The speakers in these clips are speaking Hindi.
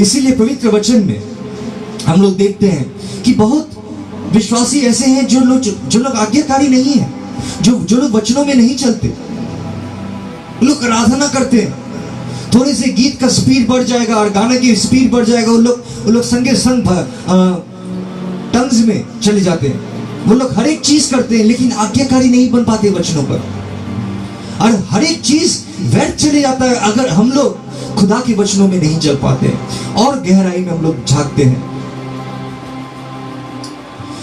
इसीलिए पवित्र वचन में हम लोग देखते हैं कि बहुत विश्वासी ऐसे हैं जो लोग आज्ञाकारी नहीं है, जो लोग वचनों में नहीं चलते। लोग आराधना करते हैं, थोड़े से गीत का स्पीड बढ़ जाएगा और गाने की स्पीड बढ़ जाएगा, वो लोग संगे संग टंग्स में चले जाते हैं। वो लोग हर एक चीज करते हैं लेकिन आज्ञाकारी नहीं बन पाते वचनों पर, और हर एक चीज व्यर्थ चले जाता है अगर हम लोग खुदा के वचनों में नहीं चल पाते हैं और गहराई में हम लोग झांकते हैं।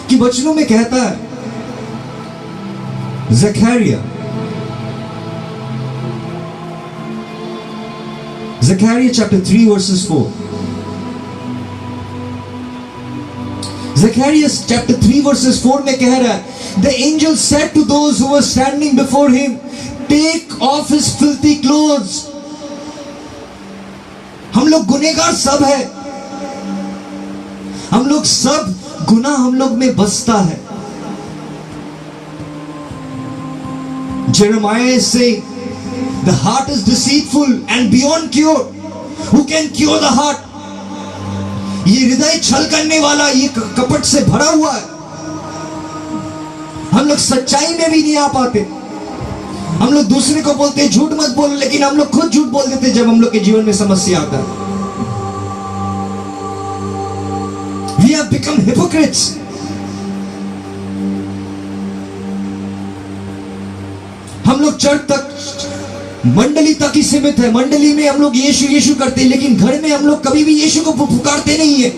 कि वचनों में कहता है Zechariah chapter 3 verses 4. Zechariah chapter 3 verses 4 में कह रहा है, The angel said to those who were standing before him, Take off his filthy clothes. हम लोग गुनहगार सब है, हम लोग सब गुनाह हम लोग में बसता है। Jeremiah is saying, The heart is deceitful and beyond cure. Who can cure the heart? ये हृदय छल करने वाला, ये कपट से भरा हुआ है। हम लोग सच्चाई में भी नहीं आ पाते। हम लोग दूसरे को बोलते हैं झूठ मत बोलो, लेकिन हम लोग खुद झूठ बोल देते जब हम लोग के जीवन में समस्या आता है। We have become hypocrites. हम लोग चर्च तक, मंडली तक ही सीमित है। मंडली में हम लोग यीशु यीशु करते हैं, लेकिन घर में हम लोग कभी भी यीशु को पुकारते नहीं है।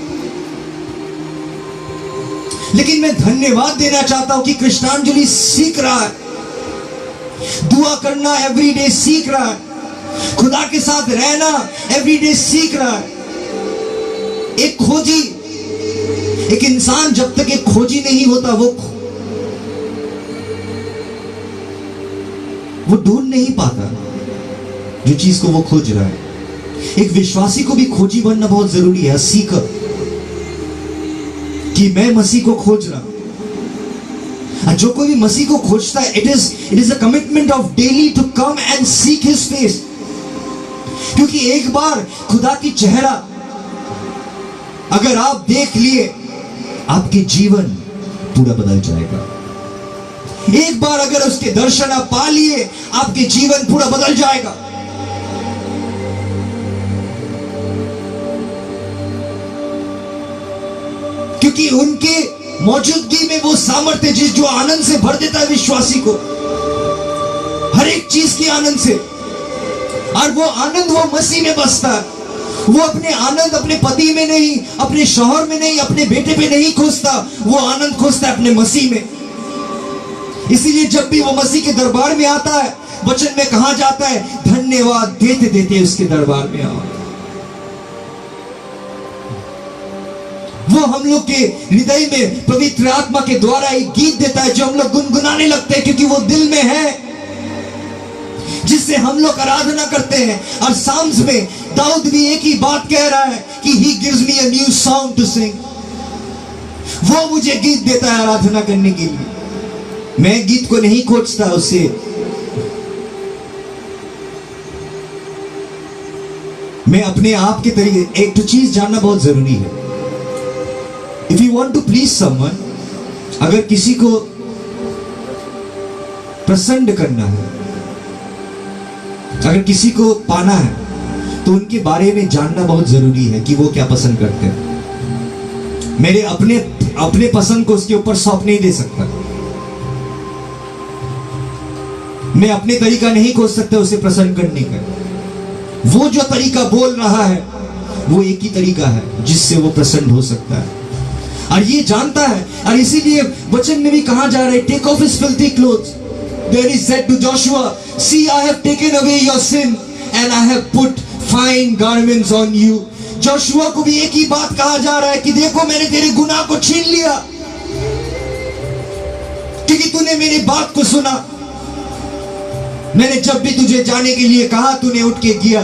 लेकिन मैं धन्यवाद देना चाहता हूं कि कृष्णांजलि सीख रहा है, दुआ करना एवरीडे सीख रहा है, खुदा के साथ रहना एवरीडे सीख रहा है। एक खोजी, एक इंसान जब तक एक खोजी नहीं होता वो ढूंढ नहीं पाता जो चीज को वो खोज रहा है। एक विश्वासी को भी खोजी बनना बहुत जरूरी है, सीकर, कि मैं मसीह को खोज रहा। जो कोई भी मसीह को खोजता है, it is a commitment of daily to come and seek his face. क्योंकि एक बार खुदा की चेहरा अगर आप देख लिए, आपके जीवन पूरा बदल जाएगा। एक बार अगर उसके दर्शन आप पा लिए, आपके जीवन पूरा बदल जाएगा। क्योंकि उनके मौजूदगी में वो सामर्थ्य जो आनंद से भर देता है विश्वासी को, हर एक चीज की आनंद से। और वो आनंद वो मसीह में बसता है। वो अपने आनंद अपने पति में नहीं, अपने शौहर में नहीं, अपने बेटे पे नहीं खोजता, वो आनंद खोजता है अपने मसीह में। इसीलिए जब भी वो मसीह के दरबार में आता है, वचन में कहा जाता है, धन्यवाद देते देते उसके दरबार में आओ। वो हम लोग के हृदय में पवित्र आत्मा के द्वारा एक गीत देता है जो हम लोग गुनगुनाने लगते हैं, क्योंकि वो दिल में है, जिससे हम लोग आराधना करते हैं। और साम्स में दाऊद भी एक ही बात कह रहा है कि he gives me a new song to sing. वो मुझे गीत देता है आराधना करने के लिए। मैं गीत को नहीं खोजता उससे, मैं अपने आप के तरीके। एक तो चीज जानना बहुत जरूरी है, if you want to please someone, अगर किसी को प्रसन्न करना है, अगर किसी को पाना है, तो उनके बारे में जानना बहुत जरूरी है कि वो क्या पसंद करते हैं। मेरे अपने पसंद को उसके ऊपर सौंप नहीं दे सकता। मैं अपने तरीका नहीं खोज सकता उसे प्रसन्न करने का। वो जो तरीका बोल रहा है वो एक ही तरीका है जिससे वो प्रसन्न हो सकता है, और ये जानता है। और इसीलिए वचन में भी कहा जा रहा है, take off his filthy clothes. There is said to Joshua, see, I have taken away your sin and I have put fine garments on you. Joshua को भी एक ही बात कहा जा रहा है कि देखो, मैंने तेरे गुनाह को छीन लिया, क्योंकि तूने मेरी बात को सुना। मैंने जब भी तुझे जाने के लिए कहा, तूने उठ के किया।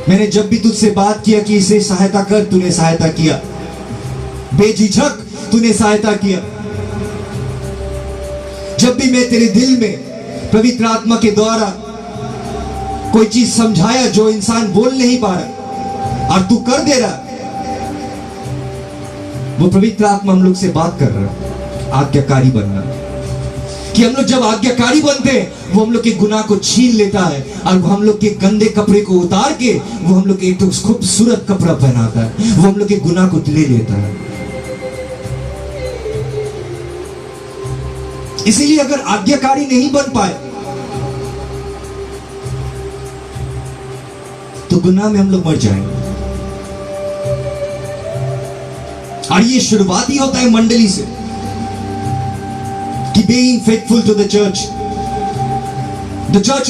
मैंने जब भी तुझसे बात किया कि इसे सहायता कर, तूने सहायता किया। बेझिझक तूने सहायता किया। जब भी मैं तेरे दिल में पवित्र आत्मा के द्वारा कोई चीज समझाया जो इंसान बोल नहीं पा रहा, और तू कर दे रहा। वो पवित्र आत्मा हम लोग से बात कर रहा है, आज्ञाकारी बनना। कि हम लोग जब आज्ञाकारी बनते हैं, वो हम लोग के गुनाह को छीन लेता है और वो हम लोग के गंदे कपड़े को उतार के वो हम लोग के एक खूबसूरत कपड़ा पहनाता है। वो हम लोग के गुनाह को ले लेता है। इसीलिए अगर आज्ञाकारी नहीं बन पाए तो गुनाह में हम लोग मर जाएंगे। और ये शुरुआत ही होता है मंडली से, कि being faithful to the church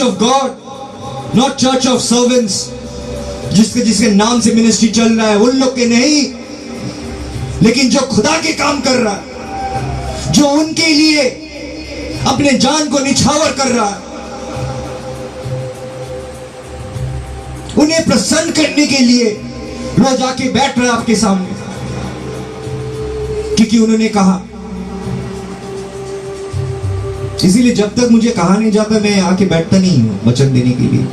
of God, not church of servants, जिसके नाम से मिनिस्ट्री चल रहा है उन लोग के नहीं, लेकिन जो खुदा के काम कर रहा है, जो उनके लिए अपने जान को निछावर कर रहा है, उन्हें प्रसन्न करने के लिए रोज आके बैठ रहा है आपके सामने, क्योंकि उन्होंने कहा। इसीलिए जब तक मुझे कहा नहीं जाता मैं आके बैठता नहीं हूं वचन देने के लिए।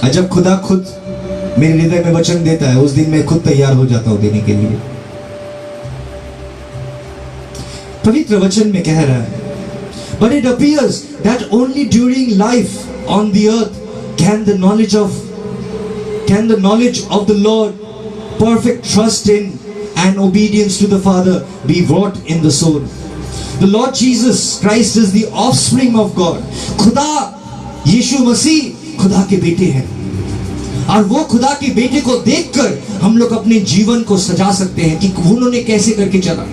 और जब खुदा खुद मेरे हृदय में वचन देता है, उस दिन मैं खुद तैयार हो जाता हूं देने के लिए। पवित्र वचन में कह रहा है, but it appears that only during life on the earth can the knowledge of the Lord, perfect trust in and obedience to the Father be wrought in the soul. The Lord Jesus Christ is the offspring of God. खुदा यीशु मसीह खुदा के बेटे हैं, और वो खुदा के बेटे को देखकर हम लोग अपने जीवन को सजा सकते हैं कि उन्होंने कैसे करके चला।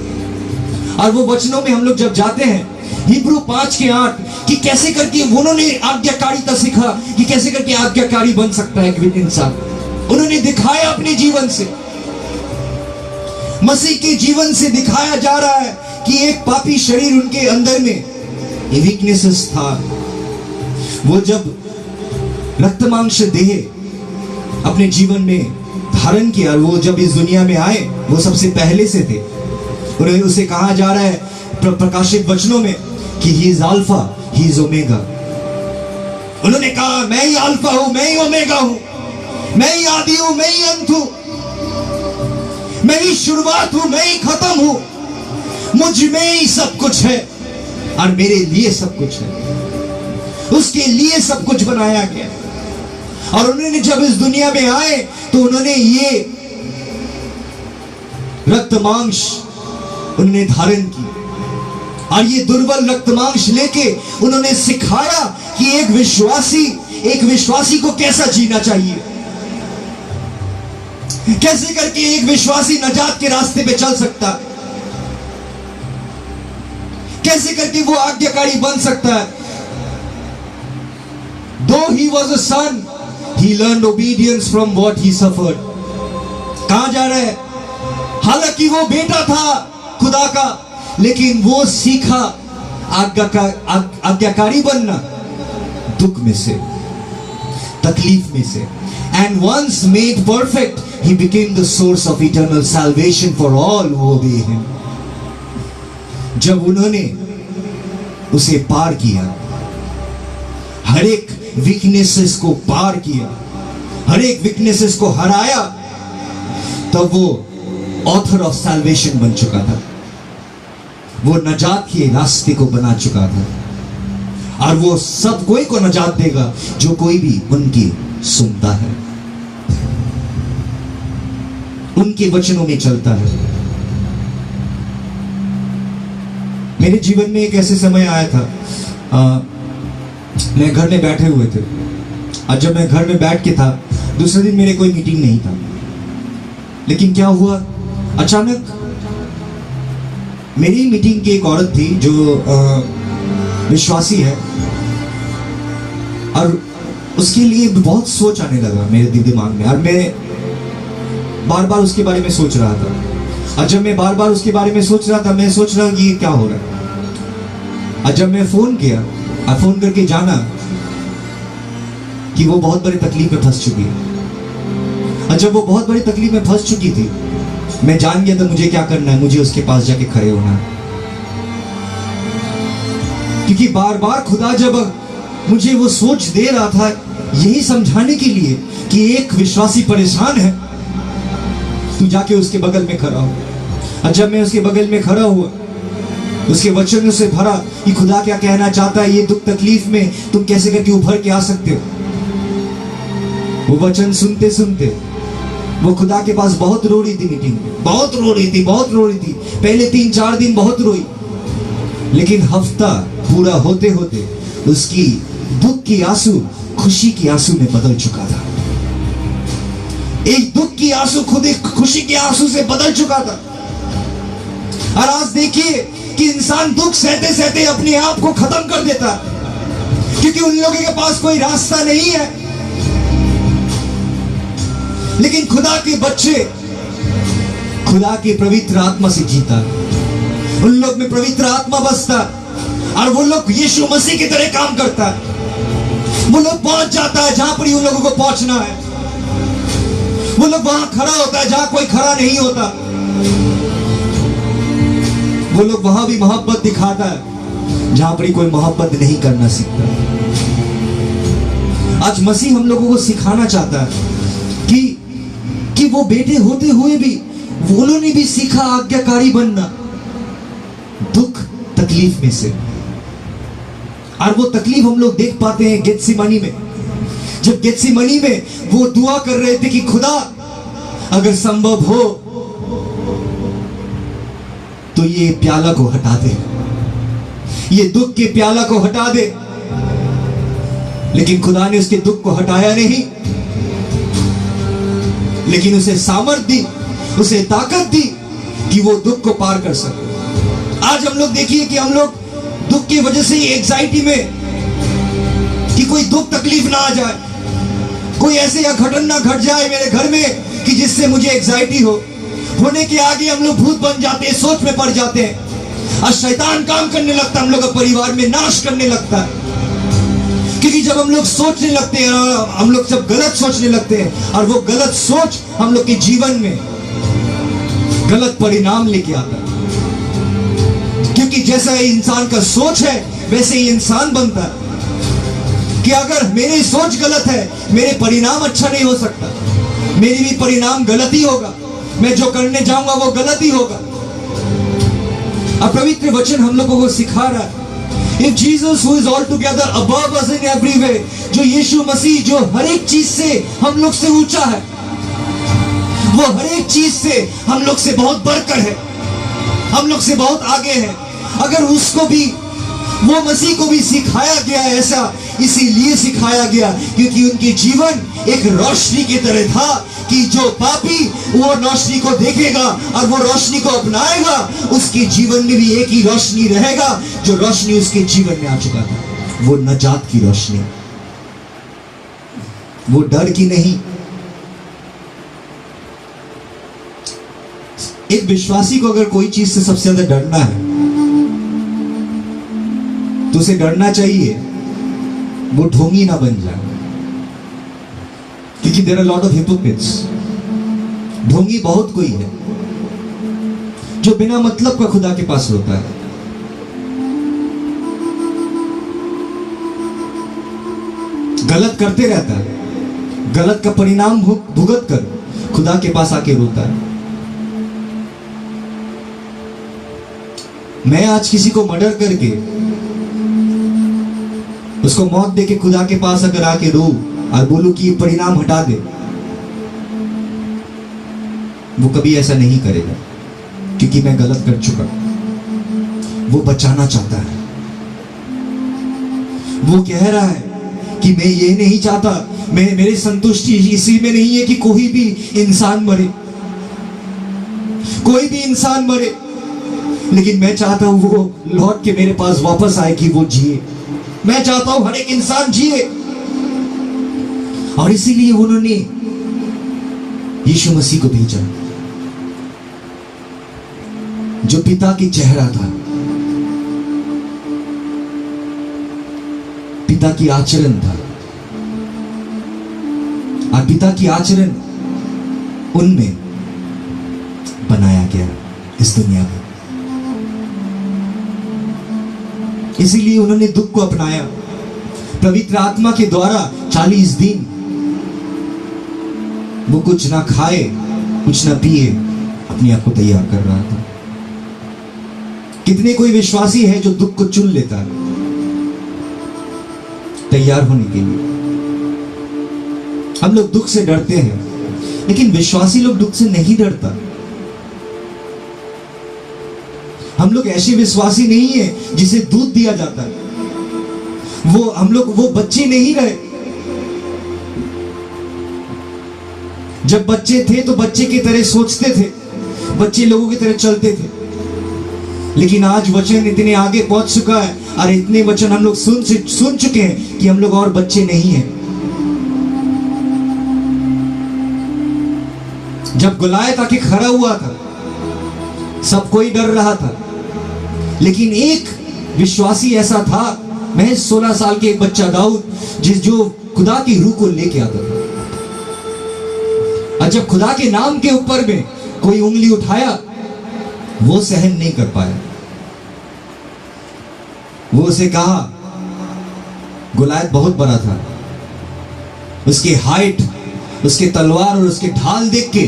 और वो वचनों में हम लोग जब जाते हैं, हिब्रू 5:8, कि कैसे करके उन्होंने आज्ञाकारिता सीखा, कि कैसे करके आज्ञाकारी बन सकता है एक इंसान। उन्होंने दिखाया अपने जीवन से, मसीह के जीवन से दिखाया जा रहा है कि एक पापी शरीर उनके अंदर में ये वीकनेसेस था। वो जब रक्त मांस देह अपने जीवन में धारण किया, वो जब इस दुनिया में आए, वो सबसे पहले से थे। और उसे कहा जा रहा है प्रकाशित वचनों में कि he is alpha, he is omega. उन्होंने कहा मैं ही अल्फा हूं, मैं ही ओमेगा हूं, मैं ही आदि हूं, मैं ही अंत हूं, मैं ही शुरुआत हूं, मैं ही खत्म हूं, मुझ में ही सब कुछ है और मेरे लिए सब कुछ है। उसके लिए सब कुछ बनाया गया। और उन्होंने जब इस दुनिया में आए तो उन्होंने ये रक्त मांस उन्होंने धारण की, और ये दुर्बल रक्त मांस लेके उन्होंने सिखाया कि एक विश्वासी को कैसा जीना चाहिए, कैसे करके एक विश्वासी नजात के रास्ते पे चल सकता है, कैसे करके वो आज्ञाकारी बन सकता है। Though he was a son, he learned obedience from what he suffered. कहां जा रहे हैं? हालांकि वो बेटा था खुदा का, लेकिन वो सीखा आज्ञाकारी बनना दुख में से, तकलीफ में से। And once made perfect, he became the source of eternal salvation for all who obey him. जब उन्होंने उसे पार किया, हर एक वीकनेसेस को पार किया, हर एक वीकनेसेस को हराया, तब वो ऑथर ऑफ सैल्वेशन बन चुका था। वो नजात के रास्ते को बना चुका था, और वो सब कोई को नजात देगा जो कोई भी उनकी सुनता है, उनके वचनों में चलता है। मेरे जीवन में एक ऐसे समय आया था, मैं घर में बैठे हुए थे, और जब मैं घर में बैठ के था, दूसरे दिन मेरे कोई मीटिंग नहीं था, लेकिन क्या हुआ, अचानक मेरी मीटिंग की एक औरत थी जो विश्वासी है, और उसके लिए बहुत सोच आने लगा मेरे दिमाग में, और मैं बार बार उसके बारे में सोच रहा था। और जब मैं बार बार उसके बारे में सोच रहा था, मैं सोच रहा कि ये क्या हो रहा है। और जब मैं फोन किया, और फोन करके जाना कि वो बहुत बड़ी तकलीफ में फंस चुकी है, और जब वो बहुत बड़ी तकलीफ में फंस चुकी थी, मैं जान गया था मुझे क्या करना है, मुझे उसके पास जाके खड़े होना है। क्योंकि बार बार खुदा जब मुझे वो सोच दे रहा था यही समझाने के लिए कि एक विश्वासी परेशान है, तू जाके उसके बगल में खड़ा हो। और जब मैं उसके बगल में खड़ा हुआ, उसके वचनों से भरा कि खुदा क्या कहना चाहता है, ये दुख तकलीफ में तुम कैसे करके उभर के आ सकते हो। वो वचन सुनते सुनते वो खुदा के पास बहुत रो रही थी मीटिंग में, बहुत रो रही थी। पहले 3-4 दिन बहुत रोई, लेकिन हफ्ता पूरा होते होते उसकी दुख की आंसू खुशी की आंसू में बदल चुका था। एक दुख की आंसू खुद एक खुशी के आंसू से बदल चुका था। और आज देखिए कि इंसान दुख सहते सहते अपने आप को खत्म कर देता है, क्योंकि उन लोगों के पास कोई रास्ता नहीं है। लेकिन खुदा के बच्चे खुदा की पवित्र आत्मा से जीता, उन लोग में पवित्र आत्मा बसता, और वो लोग यीशु मसीह की तरह काम करता है। वो लोग पहुंच जाता है जहां पर उन लोगों को पहुंचना है। वो लोग वहां खड़ा होता है जहां कोई खड़ा नहीं होता। वो लोग वहां भी मोहब्बत दिखाता है जहां पर कोई मोहब्बत नहीं करना सीखता। आज मसीह हम लोगों को सिखाना चाहता है कि वो बेटे होते हुए भी उन्होंने भी सीखा आज्ञाकारी बनना दुख तकलीफ में से। और वो तकलीफ हम लोग देख पाते हैं गेत्सेमनी में, जब गेत्सेमनी में वो दुआ कर रहे थे कि खुदा अगर संभव हो तो ये प्याला को हटा दे, ये दुख के प्याला को हटा दे। लेकिन खुदा ने उसके दुख को हटाया नहीं, लेकिन उसे सामर्थ दी, उसे ताकत दी कि वो दुख को पार कर सके। आज हम लोग देखिए कि हम लोग दुख की वजह से एंजाइटी में कि कोई दुख तकलीफ ना आ जाए, कोई ऐसे या घटना ना घट जाए मेरे घर में कि जिससे मुझे एंजाइटी होने के आगे हम लोग भूत बन जाते हैं, सोच में पड़ जाते हैं, और शैतान काम करने लगता है, हम लोग का परिवार में नाश करने लगता है। क्योंकि जब हम लोग सोचने लगते हैं, हम लोग जब गलत सोचने लगते हैं, और वो गलत सोच हम लोग के जीवन में गलत परिणाम लेके आता है। क्योंकि जैसा इंसान का सोच है वैसे ही इंसान बनता है। कि अगर मेरी सोच गलत है, मेरे परिणाम अच्छा नहीं हो सकता, मेरी भी परिणाम गलत ही होगा, मैं जो करने जाऊंगा वो गलत ही होगा। अब पवित्र वचन हम लोगों को सिखा रहा है, If Jesus who is altogether above us in every way, जो यीशु मसीह जो हर एक चीज से हम लोग से ऊंचा है, वो हर एक चीज से हम लोग से बहुत बढ़कर है, हम लोग से बहुत आगे है। अगर उसको भी, वो मसीह को भी सिखाया गया ऐसा इसीलिए सिखाया गया क्योंकि उनके जीवन एक रोशनी की तरह था कि जो पापी वो रोशनी को देखेगा और वो रोशनी को अपनाएगा, उसके जीवन में भी एक ही रोशनी रहेगा जो रोशनी उसके जीवन में आ चुका था, वो नजात की रोशनी, वो डर की नहीं। एक विश्वासी को अगर कोई चीज से सबसे ज्यादा डरना है तो उसे डरना चाहिए वो ढोंगी ना बन जाए, क्योंकि there are lot of hypocrites. ढोंगी बहुत कोई है जो बिना मतलब का खुदा के पास होता है। गलत करते रहता है, गलत का परिणाम भुगत कर खुदा के पास आके रोता है। मैं आज किसी को मर्डर करके उसको मौत देके खुदा के पास अगर आके रो और बोलूं कि ये परिणाम हटा दे, वो कभी ऐसा नहीं करेगा क्योंकि मैं गलत कर चुका। वो बचाना चाहता है, वो कह रहा है कि मैं ये नहीं चाहता, मेरी संतुष्टि इसी में नहीं है कि कोई भी इंसान मरे, कोई भी इंसान मरे, लेकिन मैं चाहता हूं वो लौट के मेरे पास वापस आए कि वो जिए। मैं चाहता हूं हर एक इंसान जिए, और इसीलिए उन्होंने यीशु मसीह को भेजा जो पिता की चेहरा था, पिता की आचरण था, और पिता की आचरण उनमें बनाया गया इस दुनिया में। इसीलिए उन्होंने दुख को अपनाया, पवित्र आत्मा के द्वारा 40 दिन वो कुछ ना खाए कुछ ना पिए अपने आप को तैयार कर रहा था। कितने कोई विश्वासी है जो दुख को चुन लेता है तैयार होने के लिए। हम लोग दुख से डरते हैं, लेकिन विश्वासी लोग दुख से नहीं डरता। हम लोग ऐसे विश्वासी नहीं है जिसे दूध दिया जाता है। हम लोग वो बच्चे नहीं रहे। जब बच्चे थे तो बच्चे की तरह सोचते थे, बच्चे लोगों की तरह चलते थे। लेकिन आज वचन इतने आगे पहुंच चुका है और इतने वचन हम लोग सुन चुके हैं कि हम लोग और बच्चे नहीं हैं। जब गुलायत आके खड़ा हुआ था सब कोई डर रहा था, लेकिन एक विश्वासी ऐसा था, महज 16 साल के एक बच्चा दाऊद, जो खुदा की रूह को लेके आता था। और जब खुदा के नाम के ऊपर में कोई उंगली उठाया वो सहन नहीं कर पाया। वो उसे कहा, गुलायत बहुत बड़ा था, उसकी हाइट, उसके तलवार और उसके ढाल देख के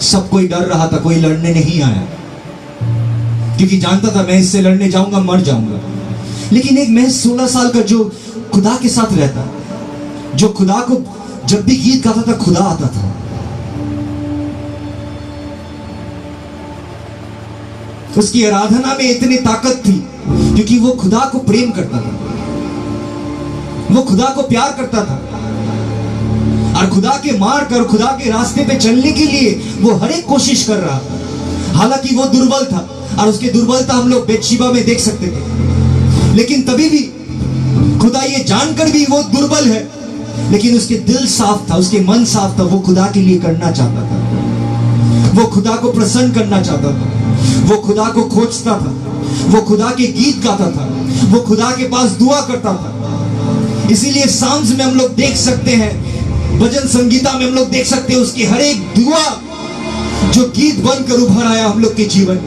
सब कोई डर रहा था, कोई लड़ने नहीं आया, क्योंकि जानता था मैं इससे लड़ने जाऊंगा मर जाऊंगा। लेकिन एक महज 16 साल का जो खुदा के साथ रहता, जो खुदा को जब भी गीत गाता था खुदा आता था। उसकी आराधना में इतनी ताकत थी क्योंकि वो खुदा को प्रेम करता था, वो खुदा को प्यार करता था, और खुदा के मार्ग और खुदा के रास्ते पे चलने के लिए वो हर एक कोशिश कर रहा था। हालांकि वो दुर्बल था और उसकी दुर्बलता हम लोग बेतशिबा में देख सकते थे, लेकिन तभी भी खुदा ये जानकर भी वो दुर्बल है, लेकिन उसके दिल साफ था, उसके मन साफ था। वो खुदा के लिए करना चाहता था, वो खुदा को प्रसन्न करना चाहता था, वो खुदा को खोजता था, वो खुदा के गीत गाता था, वो खुदा के पास दुआ करता था। इसीलिए साम्स में हम लोग देख सकते हैं, भजन संगीता में हम लोग देख सकते हैं उसकी हर एक दुआ जो गीत बनकर उभर आया हम लोग के जीवन।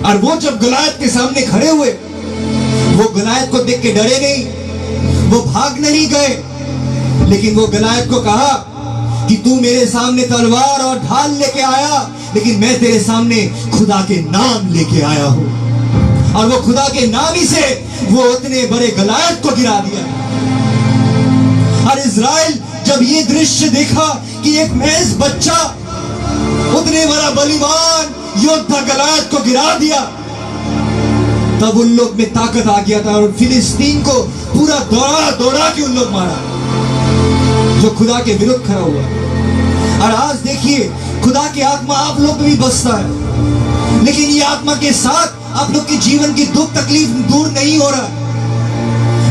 और वो जब गुलायत के सामने खड़े हुए, वो गुलायत को देख के डरे नहीं, वो भाग नहीं गए, लेकिन वो गुलायत को कहा कि तू मेरे सामने तलवार और ढाल लेके आया, लेकिन मैं तेरे सामने खुदा के नाम लेके आया हूं। और वो खुदा के नाम ही से वो उतने बड़े गलायत को गिरा दिया। और इज़राइल जब ये दृश्य देखा कि एक महज बच्चा उतने बड़ा बलिवान योद्धा गलायत को गिरा दिया, तब उन लोग में ताकत आ गया था और फिलिस्तीन को पूरा दौड़ा दौड़ा के उन लोग मारा जो खुदा के विरुद्ध खड़ा हुआ। और आज देखिए खुदा की आत्मा आप लोग में भी बसता है, लेकिन ये आत्मा के साथ आप लोग के जीवन की दुख तकलीफ दूर नहीं हो रहा।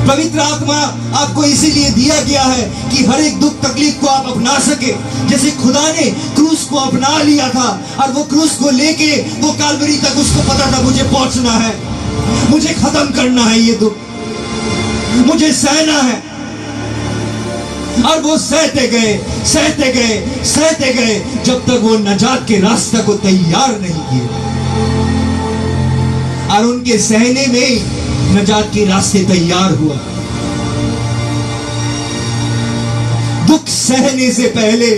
पवित्र आत्मा आपको इसीलिए दिया गया है कि हर एक दुख तकलीफ को आप अपना सके। जैसे खुदा ने क्रूस को अपना लिया था और वो क्रूस को लेके वो कालवरी तक उसको पता था मुझे पहुंचना है, मुझे खत्म करना है ये दुख, मुझे सहना है। और वो सहते गए सहते गए सहते गए जब तक वो नजात के रास्ते को तैयार नहीं किए। और उनके सहने में नजात के रास्ते तैयार हुआ। दुख सहने से पहले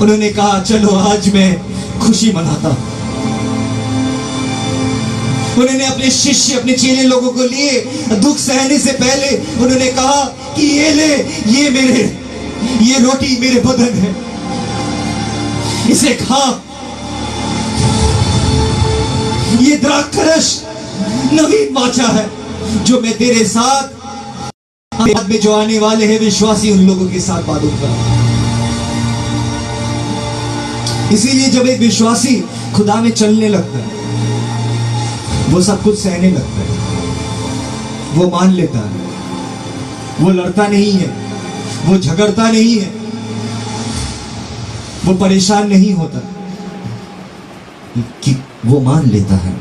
उन्होंने कहा चलो आज मैं खुशी मनाता हूं। उन्होंने अपने शिष्य अपने चेले लोगों को लिए दुख सहने से पहले उन्होंने कहा कि ये ले, ये रोटी मेरे बदन है, इसे खा। ये द्राक्षरस नवीन वाचा है जो मैं तेरे साथ बाद में जो आने वाले हैं विश्वासी उन लोगों के साथ बांटूंगा। इसीलिए जब एक विश्वासी खुदा में चलने लगता है वो सब कुछ सहने लगता है, वो मान लेता है, वो लड़ता नहीं है, वो झगड़ता नहीं है, वो परेशान नहीं होता, कि वो मान लेता है